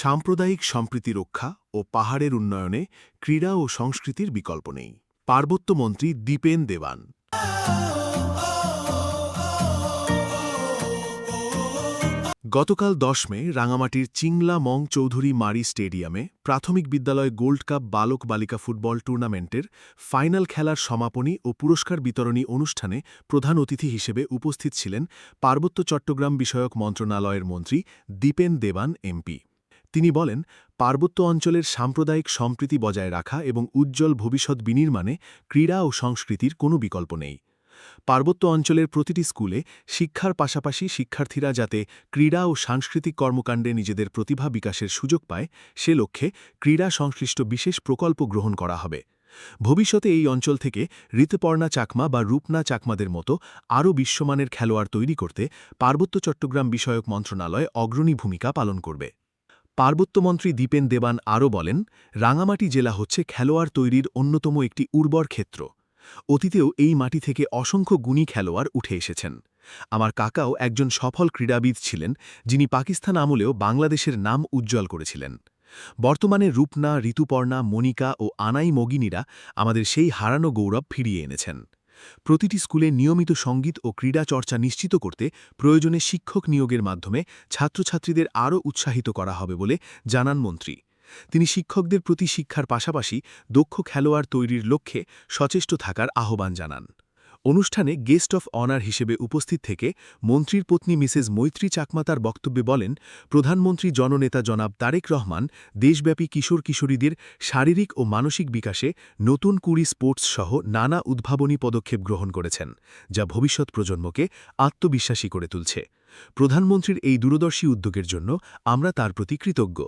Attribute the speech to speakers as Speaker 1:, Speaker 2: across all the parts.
Speaker 1: সাম্প্রদায়িক সম্প্রীতি রক্ষা ও পাহাড়ের উন্নয়নে ক্রীড়া ও সংস্কৃতির বিকল্প নেই। পার্বত্য মন্ত্রী দীপেন দেবান। গতকাল 10 মে রাঙামাটির চিংলা মং চৌধুরী মারি স্টেডিয়ামে প্রাথমিক বিদ্যালয় গোল্ড কাপ বালক বালিকা ফুটবল টুর্নামেন্টের ফাইনাল খেলার সমাপনী ও পুরস্কার বিতরণী অনুষ্ঠানে প্রধান অতিথি হিসেবে উপস্থিত ছিলেন পার্বত্য চট্টগ্রাম বিষয়ক মন্ত্রণালয়ের মন্ত্রী দীপেন দেবান এমপি। তিনি বলেন, পার্বত্য অঞ্চলের সাম্প্রদায়িক সম্প্রীতি বজায় রাখা এবং উজ্জ্বল ভবিষ্যৎ বিনির্মাণে ক্রীড়া ও সংস্কৃতির কোনো বিকল্প নেই। পার্বত্য অঞ্চলের প্রতিটি স্কুলে শিক্ষার পাশাপাশি শিক্ষার্থীরা যাতে ক্রীড়া ও সাংস্কৃতিক কর্মকাণ্ডে নিজেদের প্রতিভা বিকাশের সুযোগ পায়, সে লক্ষ্যে ক্রীড়া সংশ্লিষ্ট বিশেষ প্রকল্প গ্রহণ করা হবে। ভবিষ্যতে এই অঞ্চল থেকে ঋতুপর্ণা চাকমা বা রূপনা চাকমাদের মতো আরও বিশ্বমানের খেলোয়াড় তৈরি করতে পার্বত্য চট্টগ্রাম বিষয়ক মন্ত্রণালয় অগ্রণী ভূমিকা পালন করবে। পার্বত্যমন্ত্রী দীপেন দেবান আরও বলেন, রাঙামাটি জেলা হচ্ছে খেলোয়াড় তৈরির অন্যতম একটি উর্বর ক্ষেত্র। অতীতেও এই মাটি থেকে অসংখ্য গুণী খেলোয়াড় উঠে এসেছেন। আমার কাকাও একজন সফল ক্রীড়াবিদ ছিলেন, যিনি পাকিস্তান আমলেও বাংলাদেশের নাম উজ্জ্বল করেছিলেন। বর্তমানে রূপনা, ঋতুপর্ণা, মনিকা ও আনাই মগিনীরা আমাদের সেই হারানো গৌরব ফিরিয়ে এনেছেন। প্রতিটি স্কুলে নিয়মিত সঙ্গীত ও ক্রীড়া চর্চা নিশ্চিত করতে প্রয়োজনে শিক্ষক নিয়োগের মাধ্যমে ছাত্রছাত্রীদের আরও উৎসাহিত করা হবে বলে জানান মন্ত্রী। তিনি শিক্ষকদের প্রতি শিক্ষার পাশাপাশি দক্ষ খেলোয়াড় তৈরির লক্ষ্যে সচেষ্ট থাকার আহ্বান জানান। অনুষ্ঠানে গেস্ট অফ অনার হিসেবে উপস্থিত থেকে মন্ত্রীর পত্নী মিসেস মৈত্রী চাকমা তার বক্তব্যে বলেন, প্রধানমন্ত্রী জননেতা জনাব তারেক রহমান দেশব্যাপী কিশোর কিশোরীদের শারীরিক ও মানসিক বিকাশে নতুন কুড়ি স্পোর্টস সহ নানা উদ্ভাবনী পদক্ষেপ গ্রহণ করেছেন, যা ভবিষ্যৎ প্রজন্মকে আত্মবিশ্বাসী করে তুলছে। প্রধানমন্ত্রীর এই দূরদর্শী উদ্যোগের জন্য আমরা তার প্রতি কৃতজ্ঞ।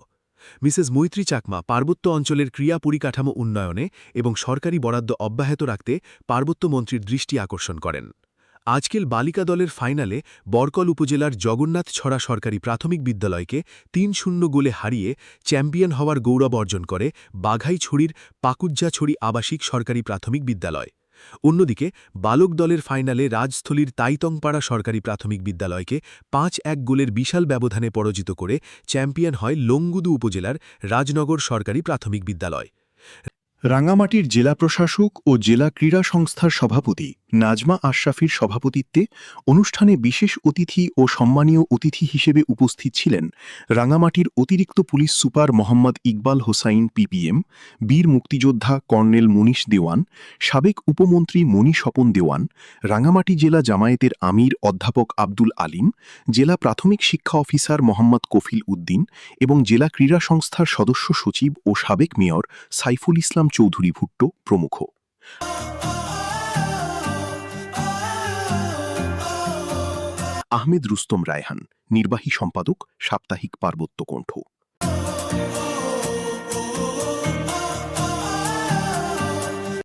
Speaker 1: মিসেস মৈত্রী চাকমা পার্বত্য অঞ্চলের ক্রীড়া পরিকাঠামো উন্নয়নে এবং সরকারি বরাদ্দ অব্যাহত রাখতে পার্বত্য মন্ত্রীর দৃষ্টি আকর্ষণ করেন। আজকের বালিকা দলের ফাইনালে বরকল উপজেলার জগন্নাথছড়া সরকারি প্রাথমিক বিদ্যালয়কে ৩-০ গোলে হারিয়ে চ্যাম্পিয়ন হওয়ার গৌরব অর্জন করে বাঘাইছড়ির পাকুজ্জাছড়ি আবাসিক সরকারি প্রাথমিক বিদ্যালয়। অন্যদিকে বালক দলের ফাইনালে রাজস্থলীর তাইতংপাড়া সরকারি প্রাথমিক বিদ্যালয়কে ৫-১ গোলের বিশাল ব্যবধানে পরাজিত করে চ্যাম্পিয়ন হয় লংগুদু উপজেলার রাজনগর সরকারি প্রাথমিক বিদ্যালয়।
Speaker 2: রাঙামাটির জেলা প্রশাসক ও জেলা ক্রীড়া সংস্থার সভাপতি নাজমা আশরাফির সভাপতিত্বে অনুষ্ঠানে বিশেষ অতিথি ও সম্মানীয় অতিথি হিসেবে উপস্থিত ছিলেন রাঙামাটির অতিরিক্ত police super Mohammad Iqbal Hossain PPM, বীর মুক্তিযোদ্ধা কর্নেল মনীষ দেওয়ান, সাবেক উপমন্ত্রী মণি স্বপন দেওয়ান, রাঙামাটি জেলা জামায়াতের আমির অধ্যাপক আব্দুল আলিম, জেলা প্রাথমিক শিক্ষা অফিসার মোহাম্মদ কফিল উদ্দিন এবং জেলা ক্রীড়া সংস্থার সদস্য সচিব ও সাবেক মেয়র সাইফুল ইসলাম চৌধুরী ভুট্টো প্রমুখ। আহমেদ রুস্তম রায়হান, নির্বাহী সম্পাদক, সাপ্তাহিক পার্বত্য কণ্ঠ।